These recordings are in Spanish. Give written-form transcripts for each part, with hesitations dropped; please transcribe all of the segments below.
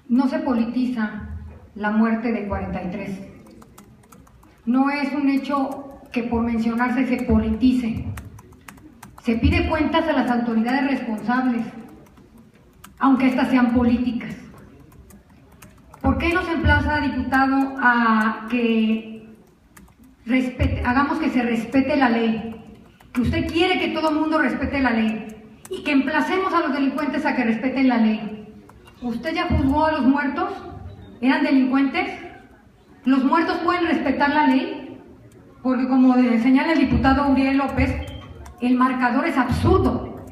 No se politiza la muerte de 43. No es un hecho que por mencionarse se politice. Se pide cuentas a las autoridades responsables, aunque éstas sean políticas. ¿Por qué nos emplaza, diputado, a que hagamos que se respete la ley? Que usted quiere que todo el mundo respete la ley y que emplacemos a los delincuentes a que respeten la ley. ¿Usted ya juzgó a los muertos? ¿Eran delincuentes? ¿Los muertos pueden respetar la ley? Porque como señala el diputado Uriel López, el marcador es absurdo.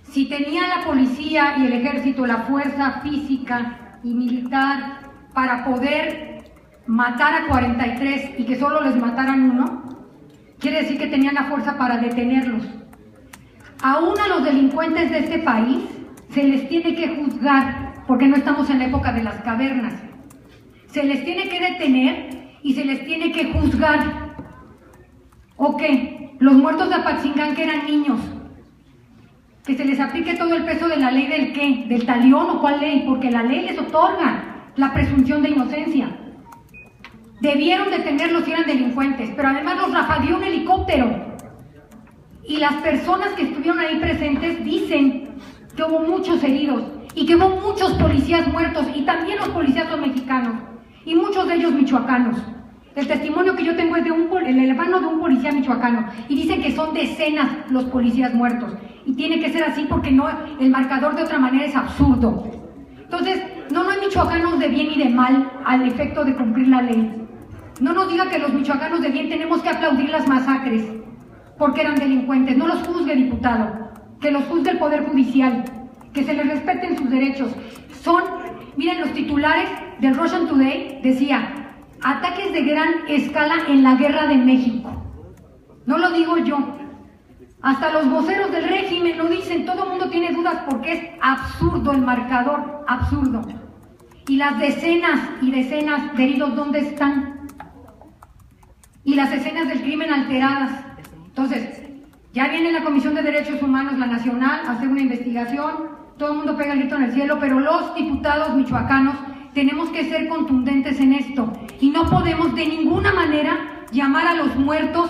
Si tenía la policía y el ejército la fuerza física y militar para poder matar a 43 y que solo les mataran uno, quiere decir que tenían la fuerza para detenerlos. Aún a los delincuentes de este país se les tiene que juzgar, porque no estamos en la época de las cavernas. Se les tiene que detener y se les tiene que juzgar. ¿O qué? Los muertos de Apatzingán, que eran niños, que se les aplique todo el peso de la ley del qué, del talión o cuál ley, porque la ley les otorga la presunción de inocencia. Debieron detenerlos si eran delincuentes, pero además los rafagueó un helicóptero. Y las personas que estuvieron ahí presentes dicen que hubo muchos heridos y que hubo muchos policías muertos, y también los policías son mexicanos y muchos de ellos michoacanos. El testimonio que yo tengo es de el hermano de un policía michoacano, y dicen que son decenas los policías muertos, y tiene que ser así porque no, el marcador de otra manera es absurdo. Entonces, no hay michoacanos de bien y de mal al efecto de cumplir la ley. No nos diga que los michoacanos de bien tenemos que aplaudir las masacres porque eran delincuentes. No los juzgue, diputado, que los juzgue el Poder Judicial, que se les respeten sus derechos. Miren, los titulares del Russian Today decía: ataques de gran escala en la guerra de México. No lo digo yo, hasta los voceros del régimen lo dicen. Todo el mundo tiene dudas porque es absurdo el marcador, absurdo. Y las decenas y decenas de heridos, ¿dónde están? Y las escenas del crimen alteradas. Entonces, ya viene la Comisión de Derechos Humanos, la nacional, a hacer una investigación. Todo el mundo pega el grito en el cielo, pero los diputados michoacanos tenemos que ser contundentes en esto, y no podemos de ninguna manera llamar a los muertos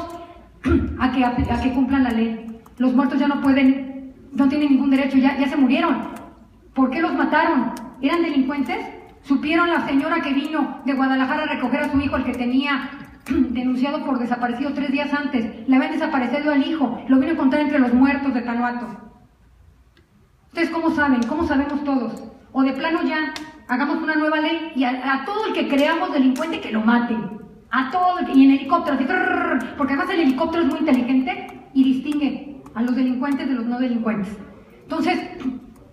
a que cumplan la ley. Los muertos ya no pueden, no tienen ningún derecho, ya se murieron. ¿Por qué los mataron? ¿Eran delincuentes? ¿Supieron la señora que vino de Guadalajara a recoger a su hijo, el que tenía denunciado por desaparecido 3 días antes? Le habían desaparecido al hijo, lo vino a encontrar entre los muertos de Tanuato. ¿Ustedes cómo saben? ¿Cómo sabemos todos? O de plano ya hagamos una nueva ley y a todo el que creamos delincuente que lo maten. A todo y en helicóptero, así, porque además el helicóptero es muy inteligente y distingue a los delincuentes de los no delincuentes. Entonces,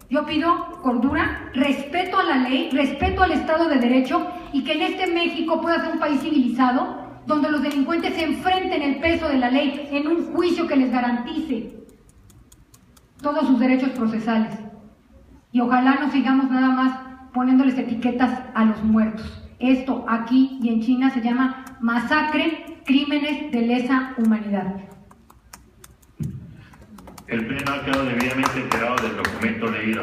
yo pido cordura, respeto a la ley, respeto al Estado de Derecho, y que en este México pueda ser un país civilizado, donde los delincuentes se enfrenten el peso de la ley en un juicio que les garantice todos sus derechos procesales. Y ojalá no sigamos nada más poniéndoles etiquetas a los muertos. Esto aquí y en China se llama masacre, crímenes de lesa humanidad. El Pleno ha quedado debidamente enterado del documento leído.